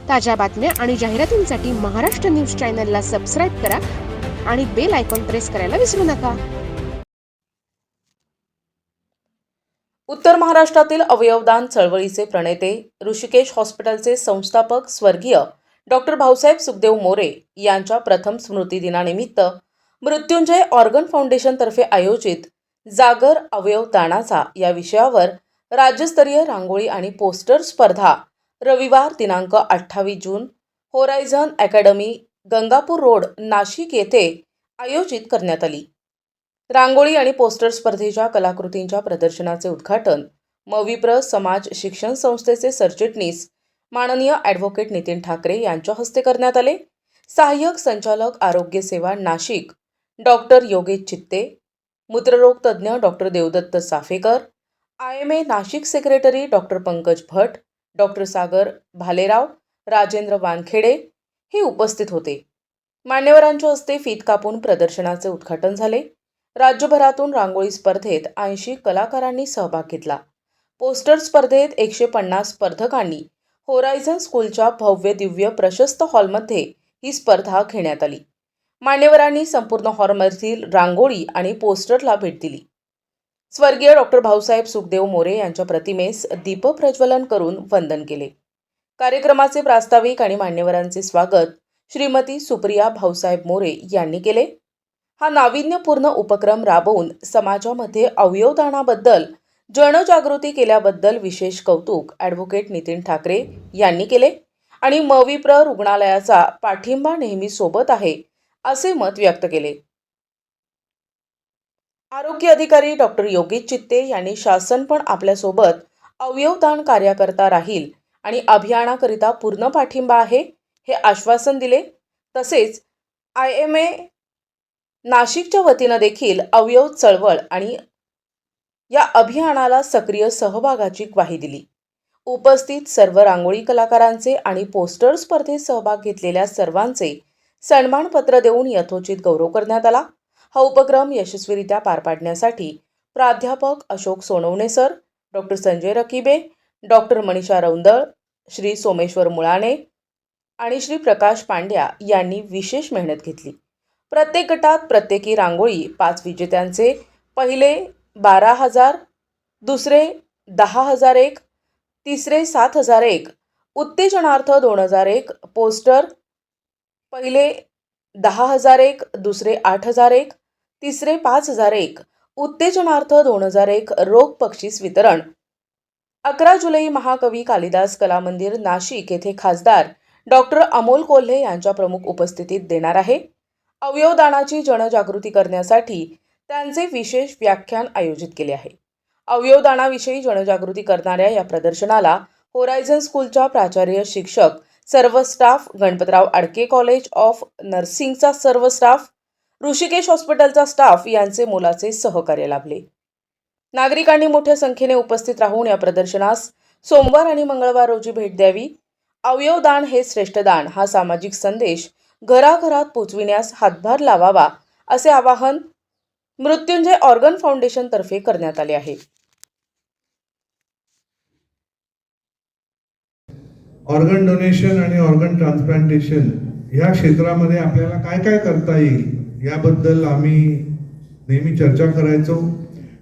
ताज्या बातम्या आणि जाहिरातींसाठी महाराष्ट्र न्यूज चॅनलला सबस्क्राईब करा आणि बेल आयकॉन प्रेस करायला विसरू नका. उत्तर महाराष्ट्रातील अवयवदान चळवळीचे प्रणेते, ऋषिकेश हॉस्पिटलचे संस्थापक स्वर्गीय डॉक्टर भाऊसाहेब सुखदेव मोरे यांच्या प्रथम स्मृतिदिनानिमित्त मृत्युंजय ऑर्गन फाउंडेशनतर्फे आयोजित जागर अवयव दानाचा या विषयावर राज्यस्तरीय रांगोळी आणि पोस्टर स्पर्धा रविवार दिनांक 28 जून horizon academy, Gangapur road, Nashik येथे आयोजित करण्यात आली. रांगोळी आणि पोस्टर स्पर्धेच्या कलाकृतींच्या प्रदर्शनाचे उद्घाटन मविप्र समाज शिक्षण संस्थेचे सरचिटणीस माननीय ॲडव्होकेट नितीन ठाकरे यांच्या हस्ते करण्यात आले. सहाय्यक संचालक आरोग्य सेवा नाशिक डॉक्टर योगेश चित्ते, मूत्ररोग तज्ज्ञ doctor Devdatta Saphekar, IMA Nashik secretary doctor Pankaj Bhat, doctor Sagar Bhalerao, Rajendra Wankhede हे उपस्थित होते. मान्यवरांच्या हस्ते फीत कापून प्रदर्शनाचे उद्घाटन झाले. राज्यभरातून रांगोळी स्पर्धेत 80 कलाकारांनी सहभाग घेतला. पोस्टर स्पर्धेत 150 स्पर्धकांनी होरायझन स्कूलच्या भव्य दिव्य प्रशस्त हॉलमध्ये ही स्पर्धा घेण्यात आली. मान्यवरांनी संपूर्ण हॉलमधील रांगोळी आणि पोस्टरला भेट दिली. स्वर्गीय डॉक्टर भाऊसाहेब सुखदेव मोरे यांच्या प्रतिमेस दीपप्रज्वलन करून वंदन केले. कार्यक्रमाचे प्रास्ताविक आणि मान्यवरांचे स्वागत श्रीमती सुप्रिया भाऊसाहेब मोरे यांनी केले. हा नाविन्यपूर्ण उपक्रम राबवून समाजामध्ये अवयवदानाबद्दल जनजागृती केल्याबद्दल विशेष कौतुक ॲडव्होकेट नितीन ठाकरे यांनी केले आणि मविप्र रुग्णालयाचा पाठिंबा नेहमी सोबत आहे असे मत व्यक्त केले. आरोग्य अधिकारी डॉक्टर योगेश चित्ते यांनी शासन पण आपल्यासोबत अवयवदान कार्यकर्ता राहील आणि अभियानाकरिता पूर्ण पाठिंबा आहे हे आश्वासन दिले. तसेच IMA नाशिकच्या वतीनं देखील अवयव चळवळ आणि या अभियानाला सक्रिय सहभागाची ग्वाही दिली. उपस्थित सर्व रांगोळी कलाकारांचे आणि पोस्टर स्पर्धेत सहभाग घेतलेल्या सर्वांचे सन्मानपत्र देऊन यथोचित गौरव करण्यात आला. हा उपक्रम यशस्वीरित्या पार पाडण्यासाठी प्राध्यापक Ashok Sonawane sir, doctor Sanjay Rakibe, doctor Manisha Raundal, Shri Someshwar Mulane आणि श्री प्रकाश पांड्या यांनी विशेष मेहनत घेतली. प्रत्येक गटात प्रत्येकी रांगोळी 5 विजेत्यांचे पहिले 12,000, दुसरे 10,001, तिसरे 7,001, उत्तेजनार्थ 2,001, पोस्टर पहिले 10,001, दुसरे 8,001, तिसरे 5,001, उत्तेजनार्थ 2,001 रोख बक्षीस वितरण 11 जुलै महाकवी कालिदास कला मंदिर नाशिक येथे खासदार डॉक्टर अमोल कोल्हे यांच्या प्रमुख उपस्थितीत देणार आहे. अवयवदानाची जनजागृती करण्यासाठी त्यांचे विशेष व्याख्यान आयोजित केले आहे. अवयवदानाविषयी जनजागृती करणाऱ्या या प्रदर्शनाला होरायझन स्कूलच्या प्राचार्य, शिक्षक, सर्व staff, Ganpatrao Adke college of नर्सिंगचा सर्व स्टाफ, ऋषिकेश हॉस्पिटलचा स्टाफ यांचे मोलाचे सहकार्य लाभले. नागरिकांनी मोठ्या संख्येने उपस्थित राहून या प्रदर्शनास सोमवार आणि मंगळवार रोजी भेट द्यावी. अवयवदान हे श्रेष्ठ दान हा सामाजिक संदेश घराघरात पोचविण्यास हातभार लावावा असे आवाहन मृत्युंजय ऑर्गन फाउंडेशनतर्फे करण्यात आले आहे. ऑर्गन डोनेशन आणि ऑर्गन ट्रान्सप्लांटेशन या क्षेत्रामध्ये आपल्याला काय काय करता येईल याबद्दल आम्ही नेहमी चर्चा करायचो.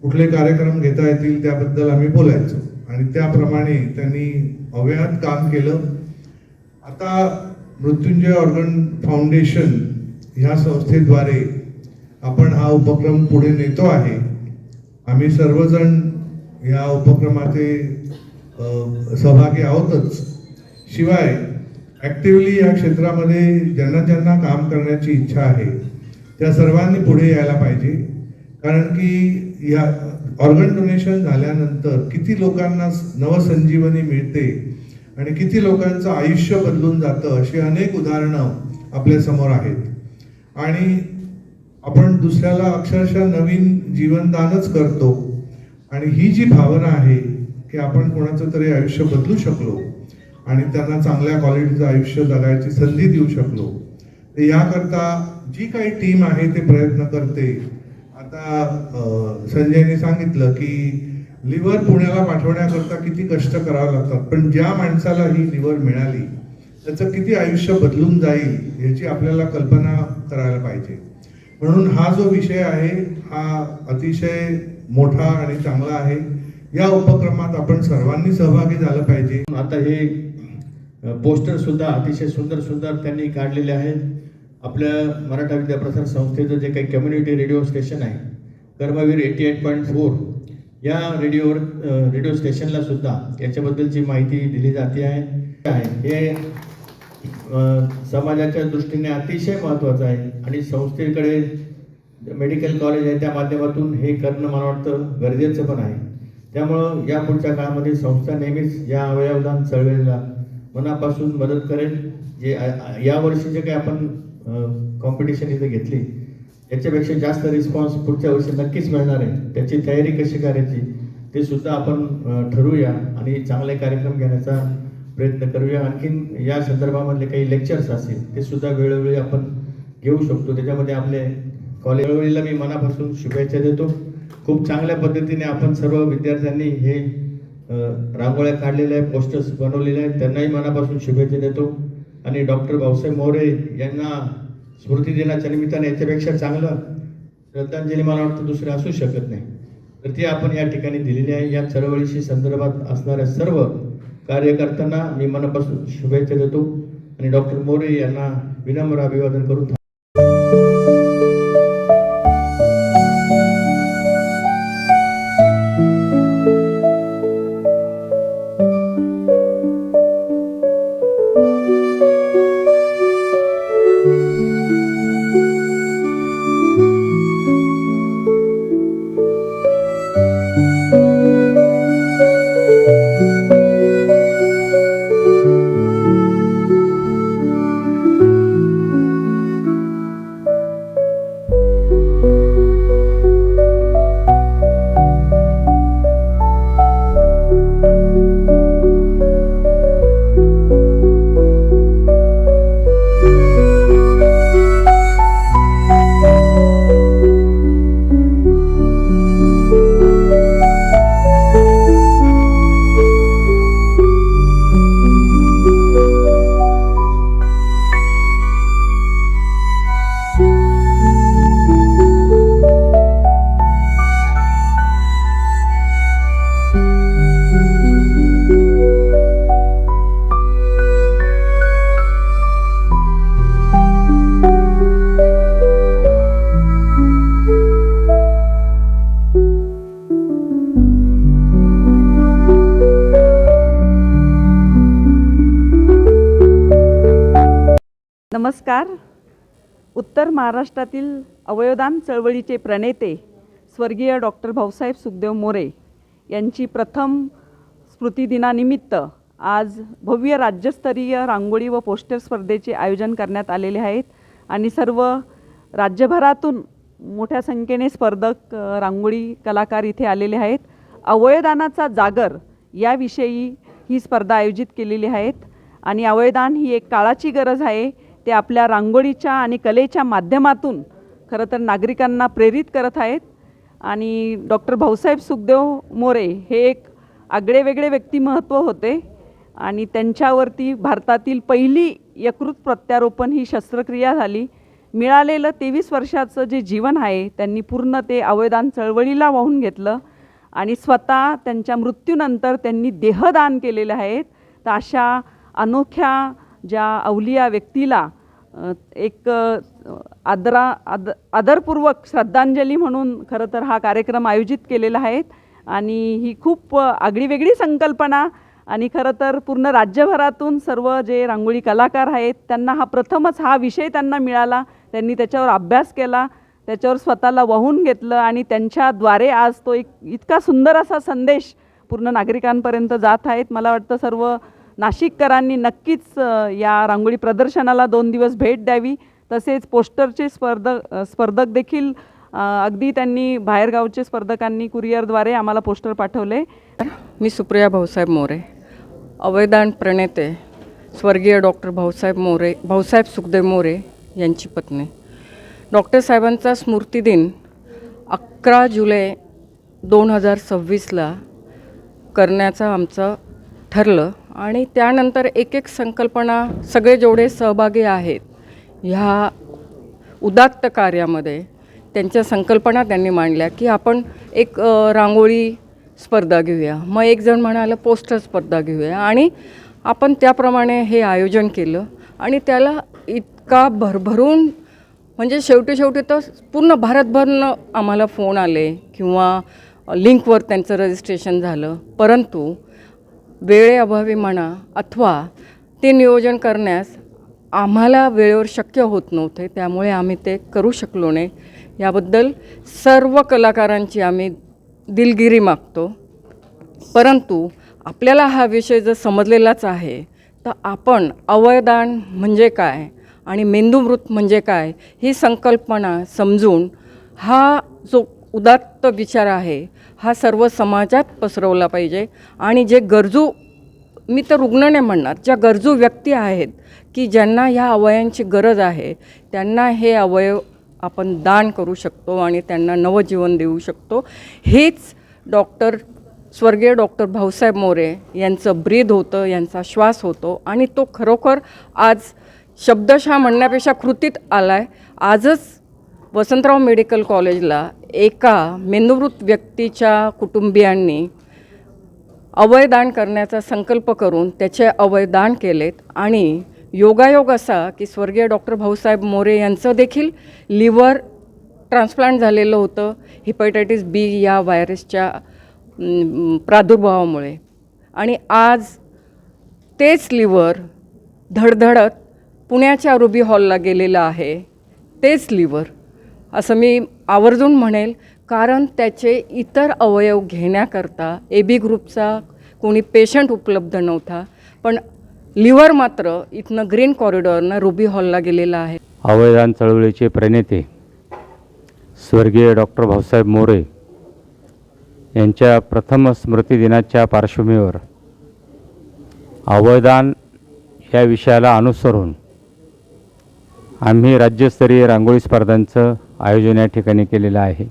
कुठले कार्यक्रम घेता येतील त्याबद्दल आम्ही बोलायचो आणि त्याप्रमाणे त्यांनी अव्याहत काम केलं. आता मृत्युंजय ऑर्गन फाउंडेशन ह्या संस्थेद्वारे आपण हा उपक्रम पुढे नेतो आहे. आम्ही सर्वजण या उपक्रमाचे सहभागी आहोतच. शिवाय ॲक्टिव्हली या क्षेत्रामध्ये ज्यांना ज्यांना काम करण्याची इच्छा आहे त्या सर्वांनी पुढे यायला पाहिजे. कारण की या ऑर्गन डोनेशन झाल्यानंतर किती लोकांना नवसंजीवनी मिळते आणि किती लोकांचं आयुष्य बदलून जातं अशी अनेक उदाहरणं आपल्यासमोर आहेत. आणि आपण दुसऱ्याला अक्षरशः नवीन जीवनदानच करतो आणि ही जी भावना आहे की आपण कोणाचं तरी आयुष्य बदलू शकलो आणि त्यांना चांगल्या क्वालिटीचं आयुष्य जगायची संधी देऊ शकलो, तर याकरता जी काही टीम आहे ते प्रयत्न करते. आता संजयने सांगितलं की लिव्हर पुण्याला पाठवण्याकरता किती कष्ट करावे लागतात, पण ज्या माणसाला ही लिव्हर मिळाली त्याचं किती आयुष्य बदलून जाईल याची आपल्याला कल्पना करायला पाहिजे. म्हणून हा जो विषय आहे हा अतिशय मोठा आणि चांगला आहे. या उपक्रमात आपण सर्वांनी सहभागी झालं पाहिजे. आता हे पोस्टर सुद्धा अतिशय सुंदर त्यांनी काढलेले आहेत. आपल्या मराठा विद्याप्रसार संस्थेचं जे काही कम्युनिटी रेडिओ स्टेशन आहे कर्मवीर 88.4 या रेडिओ स्टेशनला सुद्धा याच्याबद्दलची माहिती दिली जाते आहे. हे समाजाच्या दृष्टीने अतिशय महत्त्वाचं आहे आणि संस्थेकडे मेडिकल कॉलेज आहे त्या माध्यमातून हे करणं मला वाटतं गरजेचं पण आहे. त्यामुळं या पुढच्या काळामध्ये संस्था नेहमीच या अवयवदान चळवळीला मनापासून मदत करेल. जे यावर्षी जे काही आपण कॉम्पिटिशन इथे घेतली याच्यापेक्षा जास्त रिस्पॉन्स पुढच्या वर्षी नक्कीच मिळणार आहे. त्याची तयारी कशी करायची ते सुद्धा आपण ठरवूया आणि चांगले कार्यक्रम घेण्याचा प्रयत्न करूया. आणखीन या संदर्भामधले काही लेक्चर्स असतील ते सुद्धा वेळोवेळी आपण घेऊ शकतो. त्याच्यामध्ये आपले कॉलेज चळवळीला मी मनापासून शुभेच्छा देतो. खूप चांगल्या पद्धतीने आपण सर्व विद्यार्थ्यांनी हे रांगोळ्या काढलेल्या आहे, पोस्टर्स बनवलेले आहेत, त्यांनाही मनापासून शुभेच्छा देतो. आणि डॉक्टर भाऊसाहेब मोरे यांना स्मृती दिनाच्या निमित्ताने याच्यापेक्षा चांगलं श्रद्धांजली मला वाटतं दुसरं असू शकत नाही. तर ती आपण या ठिकाणी दिलेली आहे. या चळवळीशी संदर्भात असणाऱ्या सर्व कार्यकर्त्यांना मी मनापासून शुभेच्छा देतो आणि डॉक्टर मोरे यांना विनम्र अभिवादन करून नमस्कार. उत्तर महाराष्ट्रातील अवयवदान चळवळीचे प्रणेते स्वर्गीय डॉक्टर भाऊसाहेब सुखदेव मोरे यांची प्रथम स्मृतिदिनानिमित्त आज भव्य राज्यस्तरीय रांगोळी व पोस्टर स्पर्धेचे आयोजन करण्यात आलेले आहेत आणि सर्व राज्यभरातून मोठ्या संख्येने स्पर्धक रांगोळी कलाकार इथे आलेले आहेत. अवयवदानाचा जागर याविषयी ही स्पर्धा आयोजित केलेली आहेत आणि अवयवदान ही एक काळाची गरज आहे. ते आपल्या रांगोळीच्या आणि कलेच्या माध्यमातून खरं तर नागरिकांना प्रेरित करत आहेत. आणि डॉक्टर भाऊसाहेब सुखदेव मोरे हे एक आगळेवेगळे व्यक्तिमत्व होते आणि त्यांच्यावरती भारतातील पहिली यकृत प्रत्यारोपण ही शस्त्रक्रिया झाली. मिळालेलं 23 वर्षाचं जे जीवन आहे त्यांनी पूर्ण ते अवयवदान चळवळीला वाहून घेतलं आणि स्वतः त्यांच्या मृत्यूनंतर त्यांनी देहदान केलेले आहेत. तर अशा अनोख्या ज्या अवलिया व्यक्तीला एक आदरपूर्वक श्रद्धांजली म्हणून खरं तर हा कार्यक्रम आयोजित केलेला आहे. आणि ही खूप आगळीवेगळी संकल्पना आणि खरं तर पूर्ण राज्यभरातून सर्व जे रांगोळी कलाकार आहेत त्यांना प्रथमच हा विषय त्यांना मिळाला. त्यांनी त्याच्यावर अभ्यास केला, त्याच्यावर स्वतःला वाहून घेतलं आणि त्यांच्याद्वारे आज तो एक इतका सुंदर असा संदेश पूर्ण नागरिकांपर्यंत जात आहेत. मला वाटतं सर्व नाशिककरांनी नक्कीच या रांगोळी प्रदर्शनाला 2 दिवस भेट द्यावी. तसेच पोस्टरचे स्पर्धक देखील अगदी त्यांनी बाहेरगावचे स्पर्धकांनी कुरिअरद्वारे आम्हाला पोस्टर पाठवले. मी सुप्रिया भाऊसाहेब मोरे, अवयवदान प्रणेते स्वर्गीय डॉक्टर भाऊसाहेब सुखदेव मोरे यांची पत्नी. डॉक्टर साहेबांचा स्मृतिदिन 11 जुलै 2026ला करण्याचं आमचं ठरलं आणि त्यानंतर एक एक संकल्पना सगळे जेवढे सहभागी आहेत ह्या उदात्त कार्यामध्ये त्यांच्या संकल्पना त्यांनी मांडल्या की आपण एक रांगोळी स्पर्धा घेऊया. मग एक जण म्हणाला पोस्टर स्पर्धा घेऊया आणि आपण त्याप्रमाणे हे आयोजन केलं आणि त्याला इतका भरभरून म्हणजे शेवटी तर पूर्ण भारतभरनं आम्हाला फोन आले किंवा लिंकवर त्यांचं रजिस्ट्रेशन झालं. परंतु वेळेअभावी म्हणा अथवा ते नियोजन करण्यास आम्हाला वेळेवर शक्य होत नव्हते, त्यामुळे आम्ही ते करू शकलो नाही. याबद्दल सर्व कलाकारांची आम्ही दिलगिरी मागतो. परंतु आपल्याला हा विषय जर समजलेलाच आहे तर आपण अवयवदान म्हणजे काय आणि मेंदूमृत म्हणजे काय ही संकल्पना समजून हा जो उदात्त विचार आहे हा सर्व समाजात पसरवला पाहिजे. आणि जे गरजू, मी तर रुग्ण नाही म्हणणार, ज्या गरजू व्यक्ती आहेत की ज्यांना ह्या अवयवांची गरज आहे त्यांना हे अवयव आपण दान करू शकतो आणि त्यांना नवजीवन देऊ शकतो. हेच स्वर्गीय डॉक्टर भाऊसाहेब मोरे यांचं ब्रीद होतं, यांचा श्वास होतो आणि तो खरोखर आज शब्दशः म्हणण्यापेक्षा कृतीत आला आहे. आजच वसंतराव मेडिकल कॉलेजला एका मेंदूमृत व्यक्तीच्या कुटुंबियांनी अवयवदान करण्याचा संकल्प करून त्याचे अवयवदान केलेत. आणि योगायोग असा की स्वर्गीय डॉक्टर भाऊसाहेब मोरे यांचं देखील लिव्हर ट्रान्सप्लांट झालेलं होतं हेपॅटायटिस बी या व्हायरसच्या प्रादुर्भावामुळे. आणि आज तेच लिव्हर धडधडत पुण्याच्या रुबी हॉलला गेलेलं आहे. तेच लिव्हर असं मी आवर्जून म्हणेल, कारण त्याचे इतर अवयव घेण्याकरता AB ग्रुपचा कोणी पेशंट उपलब्ध नव्हता. पण लिव्हर मात्र इथनं ग्रीन कॉरिडॉरनं रुबी हॉलला गेलेला आहे. अवयवदान चळवळीचे प्रणेते स्वर्गीय डॉक्टर भाऊसाहेब मोरे यांच्या प्रथम स्मृतिदिनाच्या पार्श्वभूमीवर अवयवदान या विषयाला अनुसरून आम्ही राज्यस्तरीय रांगोळी स्पर्धांचं आयोजन या ठिकाणी केलेलं आहे.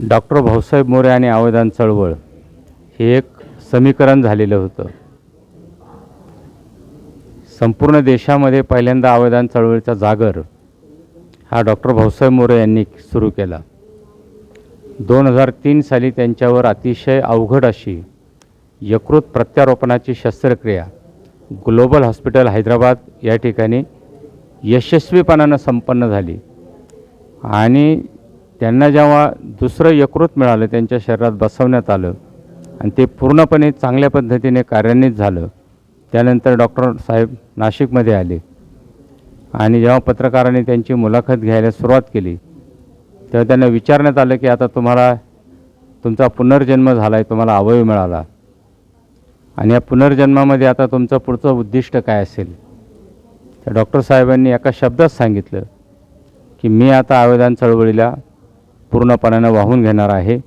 डॉक्टर भाऊसाहेब मोरे आणि अवयवदान चळवळ हे एक समीकरण झालेलं होतं. संपूर्ण देशामध्ये पहिल्यांदा अवयवदान चळवळीचा जागर हा डॉक्टर भाऊसाहेब मोरे यांनी सुरू केला. 2003 साली त्यांच्यावर अतिशय अवघड अशी यकृत प्रत्यारोपणाची शस्त्रक्रिया ग्लोबल हॉस्पिटल हैदराबाद या ठिकाणी यशस्वीपणानं संपन्न झाली. आणि त्यांना जेव्हा दुसरं यकृत मिळालं, त्यांच्या शरीरात बसवण्यात आलं आणि ते पूर्णपणे चांगल्या पद्धतीने कार्यान्वित झालं. त्यानंतर डॉक्टर साहेब नाशिकमध्ये आले आणि जेव्हा पत्रकारांनी त्यांची मुलाखत घ्यायला सुरुवात केली तेव्हा त्यांना विचारण्यात आलं की आता तुमचा पुनर्जन्म झाला आहे, तुम्हाला अवयव मिळाला आणि या पुनर्जन्मामध्ये आता तुमचं पुढचं उद्दिष्ट काय असेल. तर डॉक्टर साहेबांनी एका शब्दात सांगितलं की मी आता अवयवदान चळवळीला पूर्णपणानं वाहून घेणार आहे.